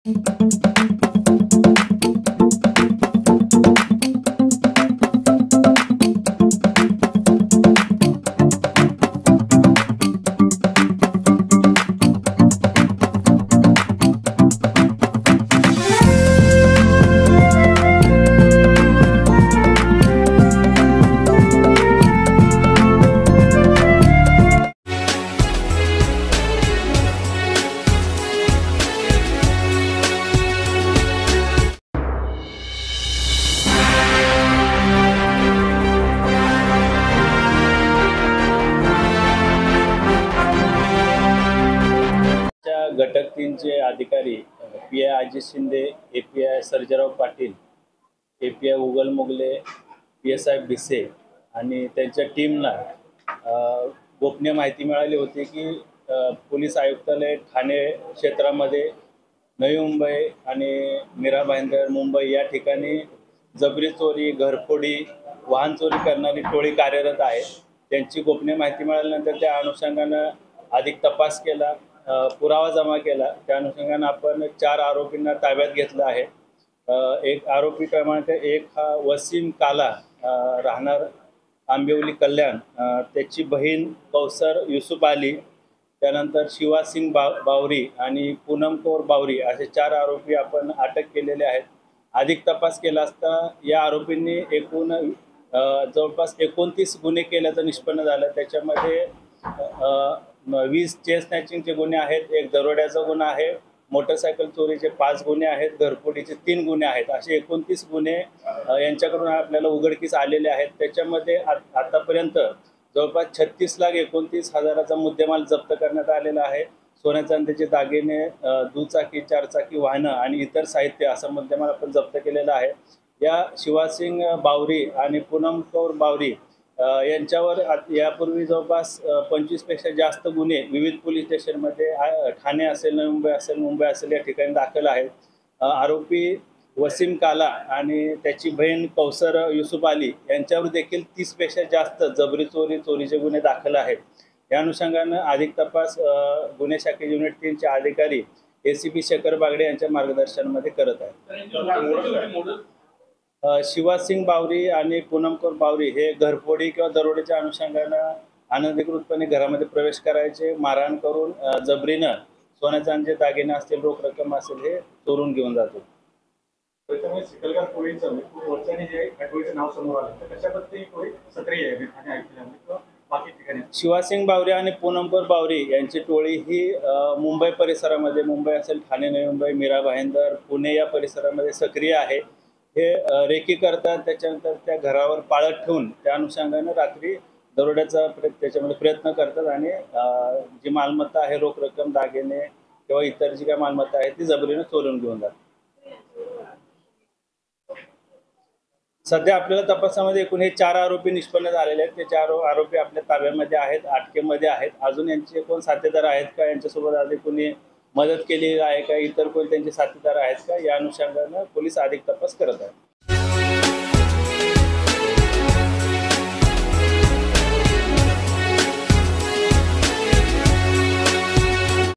घटक 3चे अधिकारी पी.आय. अजित शिंदे, ए.पी.आय. सर्जेराव पाटील, ए.पी.आय. उगल मोगले, पी.एस.आय. भिसे आणि त्यांच्या टीमला गोपनीय माहिती मिळाली होती की पोलीस आयुक्तालय ठाणे क्षेत्रामध्ये नवी मुंबई आणि मीरा भाईंदर मुंबई या ठिकाणी जबरी चोरी, घरफोडी, वाहन चोरी करणारी टोळी कार्यरत आहे। त्यांची गोपनीय माहिती मिळाल्यानंतर त्या अनुषंगाने अधिक तपास केला, पुरावा जमा केला। त्या अनुषंगाने आपण 4 आरोपींना ताब्यात घेतलं आहे। एक आरोपी क्रमांक 1 हा वसीम काला, राहणार आंबिवली कल्याण, त्याची बहीण कौसर युसुफ अली, त्यानंतर शिवासिंग बावरी आणि पूनम कौर बावरी असे 4 आरोपी आपण अटक केलेले आहेत। अधिक तपास केला असता या आरोपींनी एकूण जवळपास 29 गुन्हे केल्याचं निष्पन्न झालं। त्याच्यामध्ये 20 चेन स्नॅचिंगचे गुन्हे आहेत, एक दरोड्याचा गुन्हा आहे, मोटरसायकल चोरीचे 5 गुन्हे आहेत, घरफोडीचे 3 गुन्हे आहेत, असे 29 गुन्हे यांच्याकडून आपल्याला उघडकीस आलेले आहेत। त्याच्यामध्ये आतापर्यंत जवळपास 36,29,000चा मुद्देमाल जप्त करण्यात आलेला आहे। सोन्या चांदीचे दागिने, दुचाकी, 4 चाकी वाहनं आणि इतर साहित्य असा मुद्देमाल आपण जप्त केलेला आहे। या शिवासिंग बावरी आणि पूनम कौर बावरी यांच्यावर यापूर्वी जवळपास 25 पेक्षा जास्त गुन्हे विविध पोलीस स्टेशनमध्ये ठाणे असेल, नवी मुंबई असेल, मुंबई असेल या ठिकाणी दाखल आहेत। आरोपी वसीम काला आणि त्याची बहीण कौसर युसुफ अली यांच्यावर देखील 30 पेक्षा जास्त जबरी चोरीचे गुन्हे दाखल आहेत। या अनुषंगाने अधिक तपास गुन्हे शाखे युनिट 3चे अधिकारी ACP शेखर बागडे यांच्या मार्गदर्शनामध्ये करत आहेत। शिवासिंग बावरी आणि पूनम कौर बावरी हे घरफोडी किंवा दरोड्याच्या अनुषंगाने अनधिकृतपणे घरामध्ये प्रवेश करायचे, मारहाण करून जबरीनं सोन्या चांदीचे दागिने असतील, रोख रक्कम असेल हे चोरून घेऊन जातो। चिखलगाव टोळीचं खूप वर्षांनी जे टोळीचं नाव समोर आलं तर कशा पद्धतीने टोळी सक्रिय आहे ठाणे ऐकल्यामुळे किंवा बाकी ठिकाणी? शिवासिंग बावरी आणि पूनम कौर बावरी यांची टोळी ही मुंबई परिसरामध्ये, मुंबई असेल, ठाणे, नवी मुंबई, मीरा भाईंदर, पुणे या परिसरामध्ये सक्रिय आहे। हे रेकी करतात, त्याच्यानंतर त्या घरावर पाळत ठेवून त्या अनुषंगाने रात्री दरोड्याचा त्याच्यामध्ये प्रयत्न करतात आणि जी मालमत्ता आहे, रोख रक्कम, दागिने किंवा इतर जी काही मालमत्ता आहे ती जबरीने चोरून घेऊन जातात। सध्या आपल्याला तपासामध्ये एकूण हे 4 आरोपी निष्पन्न झालेले आहेत। ते 4 आरोपी आपल्या ताब्यामध्ये आहेत, अटकेमध्ये आहेत। अजून यांचे कोण साथीदार आहेत का, यांच्यासोबत आधी कोणी मदत केली आहे का, इतर कोण त्यांचे साथीदार आहेत का, या अनुषंगाने पोलीस अधिक तपास करत आहेत।